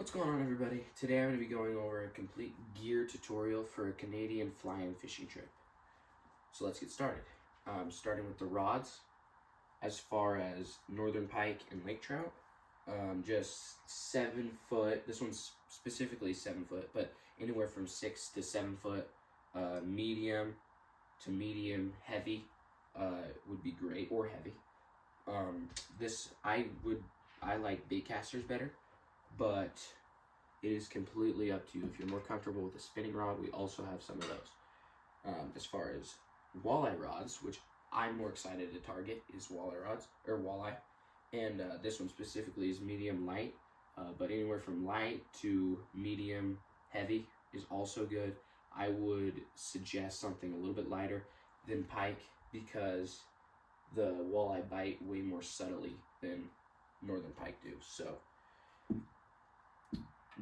What's going on, everybody? Today I'm going to be going over a complete gear tutorial for a Canadian fly-in fishing trip. So let's get started. Starting with the rods. As far as northern pike and lake trout, just 7 foot. This one's specifically 7 foot, but anywhere from 6 to 7 foot. Medium to medium heavy would be great, or heavy. I like bait casters better, but it is completely up to you. If you're more comfortable with a spinning rod, we also have some of those. As far as walleye rods, which I'm more excited to target, is walleye. And this one specifically is medium light, but anywhere from light to medium heavy is also good. I would suggest something a little bit lighter than pike because the walleye bite way more subtly than northern pike do. So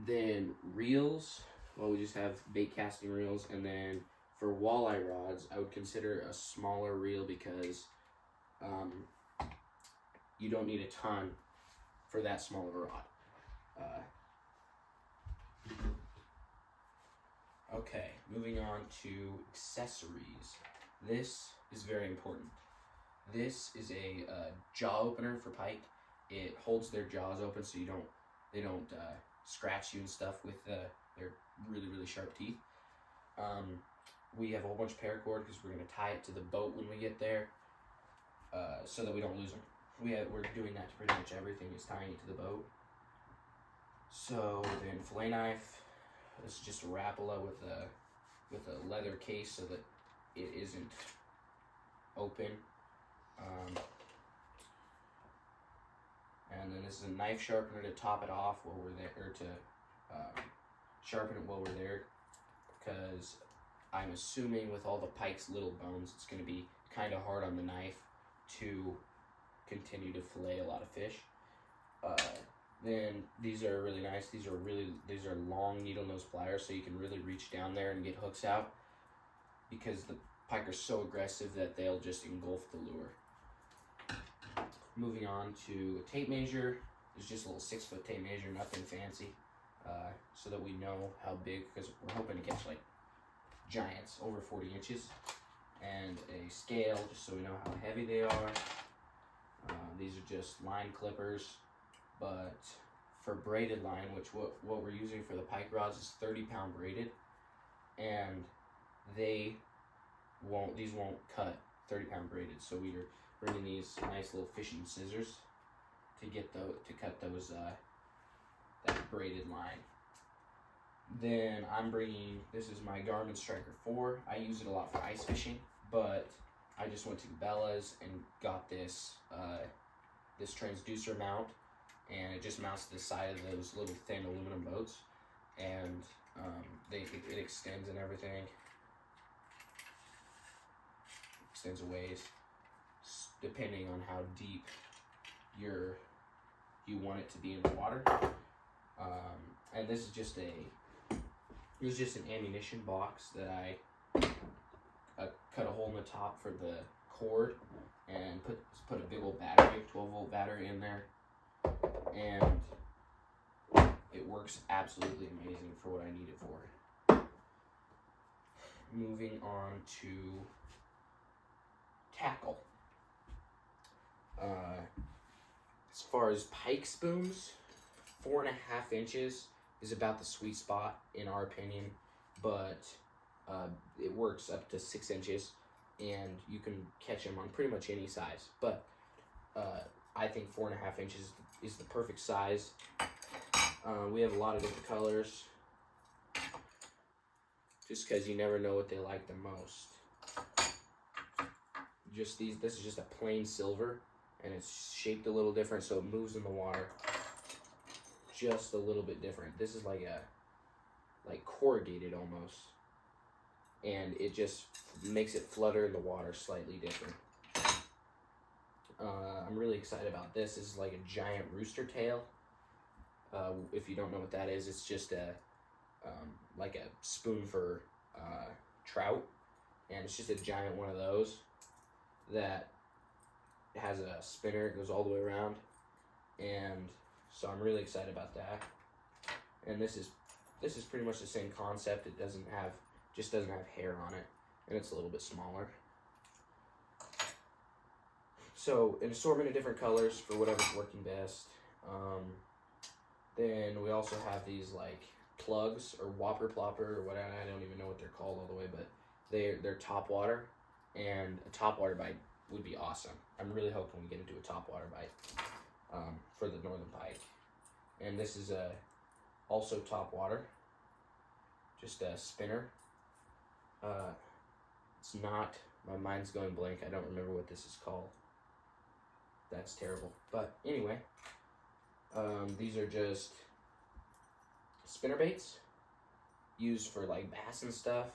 then reels, well, we just have bait casting reels, and then for walleye rods, I would consider a smaller reel because you don't need a ton for that small of a rod. Okay, moving on to accessories. This is very important. This is a jaw opener for pike. It holds their jaws open so they don't scratch you and stuff with their really sharp teeth. We have a whole bunch of paracord because we're going to tie it to the boat when we get there, so that we don't lose them. We're doing that to pretty much everything, is tying it to the boat. So then fillet knife. This is just a Rapala with a leather case so that it isn't open. And then this is a knife sharpener to top it off while we're there, or to sharpen it while we're there, because I'm assuming with all the pike's little bones, it's going to be kind of hard on the knife to continue to fillet a lot of fish. Then these are really nice. These are long needle nose pliers, so you can really reach down there and get hooks out, because the pike are so aggressive that they'll just engulf the lure. Moving on to a tape measure. It's just a little 6-foot tape measure, nothing fancy, so that we know how big, because we're hoping to catch like giants over 40 inches. And a scale, just so we know how heavy they are. These are just line clippers, but for braided line, which what we're using for the pike rods is 30-pound braided, and these won't cut 30-pound braided. So we are bringing these nice little fishing scissors to cut those that braided line. Then I'm bringing, this is my Garmin Striker 4. I use it a lot for ice fishing, but I just went to Cabela's and got this this transducer mount, and it just mounts to the side of those little thin aluminum boats, and it extends and everything. Extends a ways, depending on how deep you want it to be in the water. And this is just an ammunition box that I cut a hole in the top for the cord and put a big old battery, 12-volt battery in there, and it works absolutely amazing for what I need it for. Moving on to tackle. As far as pike spoons, 4.5 inches is about the sweet spot in our opinion, but it works up to 6 inches, and you can catch them on pretty much any size. But I think 4.5 inches is the perfect size. We have a lot of different colors, just because you never know what they like the most. This is just a plain silver, and it's shaped a little different, so it moves in the water just a little bit different. This is like corrugated almost, and it just makes it flutter in the water slightly different. I'm really excited about this. This is like a giant rooster tail. If you don't know what that is, it's just like a spoon for trout, and it's just a giant one of those that has a spinner. It goes all the way around, and so I'm really excited about that. And this is pretty much the same concept. It doesn't have hair on it, and it's a little bit smaller. So an assortment of different colors for whatever's working best. Then we also have these like plugs or whopper plopper or whatever. I don't even know what they're called all the way, but they're top water, and a top water bite would be awesome. I'm really hoping we get into a top water bite for the northern pike. And this is also top water, just a spinner. It's not, my mind's going blank. I don't remember what this is called. That's terrible. But anyway, these are just spinner baits used for like bass and stuff.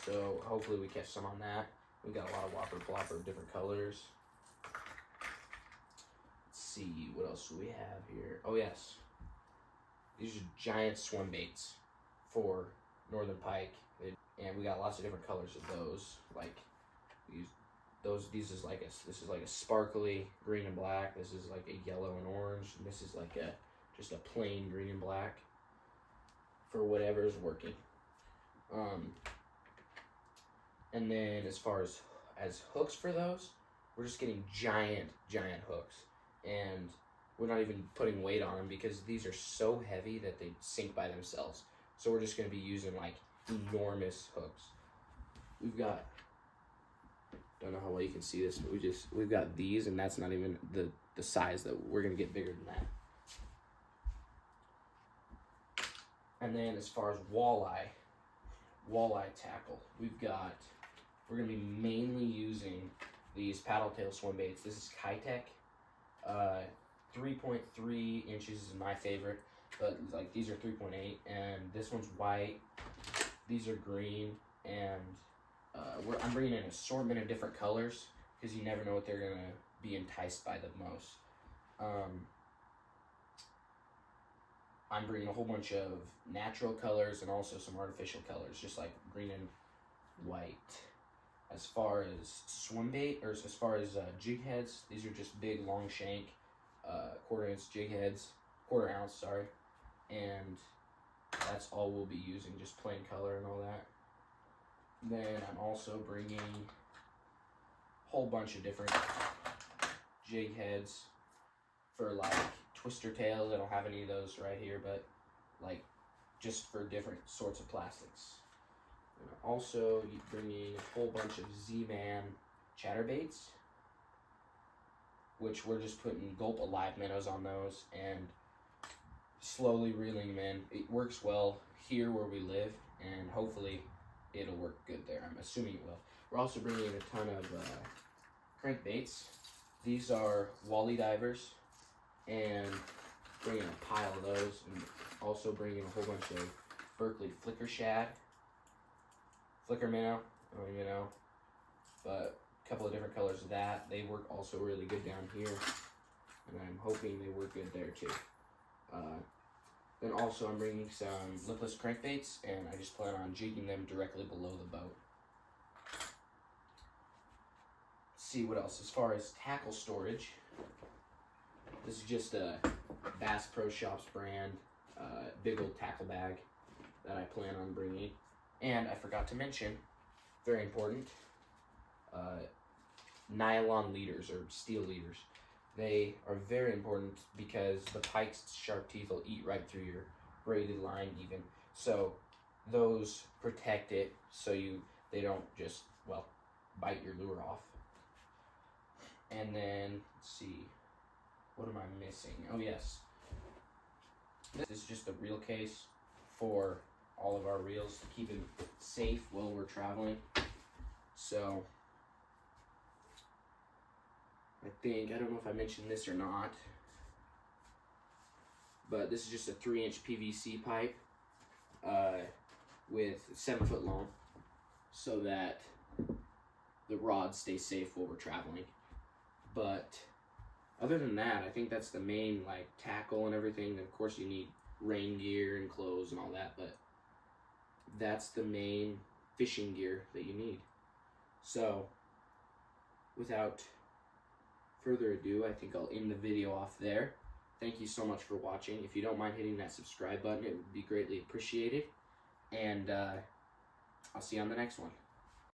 So hopefully we catch some on that. We got a lot of whopper plopper of different colors. Let's see, what else do we have here? Oh yes, these are giant swim baits for northern pike, and we got lots of different colors of those. Like this is like a sparkly green and black. This is like a yellow and orange, and this is like just a plain green and black for whatever is working. And then as far as hooks for those, we're just getting giant hooks, and we're not even putting weight on them because these are so heavy that they sink by themselves. So we're just going to be using like enormous hooks. We've got, don't know how well you can see this, but we've got these, and that's not even the size that we're going to get bigger than that. And then as far as walleye tackle, we're going to be mainly using these paddle tail swim baits. This is Keitech. 3.3 inches is my favorite, but like these are 3.8, and this one's white. These are green, and I'm bringing in an assortment of different colors because you never know what they're gonna be enticed by the most. I'm bringing a whole bunch of natural colors and also some artificial colors, just like green and white. As far as swim bait, or as far as jig heads, these are just big long shank, quarter ounce jig heads, and that's all we'll be using, just plain color and all that. Then I'm also bringing a whole bunch of different jig heads for like twister tails. I don't have any of those right here, but like just for different sorts of plastics. And also bringing a whole bunch of Z-Man chatterbaits, which we're just putting Gulp Alive minnows on those and slowly reeling them in. It works well here where we live, and hopefully it'll work good there. I'm assuming it will. We're also bringing in a ton of crankbaits. These are Wally Divers, and bringing a pile of those, and also bringing a whole bunch of Berkley Flicker Shad, Flicker Minnow, I don't even know, but a couple of different colors of that. They work also really good down here, and I'm hoping they work good there too. Then also I'm bringing some lipless crankbaits, and I just plan on jigging them directly below the boat. Let's see what else. As far as tackle storage, this is just a Bass Pro Shops brand, big old tackle bag that I plan on bringing. And I forgot to mention, very important, nylon leaders or steel leaders. They are very important because the pike's sharp teeth will eat right through your braided line even. So those protect it so they don't just, well, bite your lure off. And then, let's see, what am I missing? Oh yes, this is just a reel case for all of our reels to keep them safe while we're traveling. So I don't know if I mentioned this or not, but this is just a 3-inch PVC pipe with 7 foot long, so that the rod stays safe while we're traveling. But other than that, I think that's the main, like, tackle and everything. And of course you need rain gear and clothes and all that, but that's the main fishing gear that you need. So without further ado, I think I'll end the video off there. thank you so much for watching. If you don't mind hitting that subscribe button, it would be greatly appreciated. And I'll see you on the next one.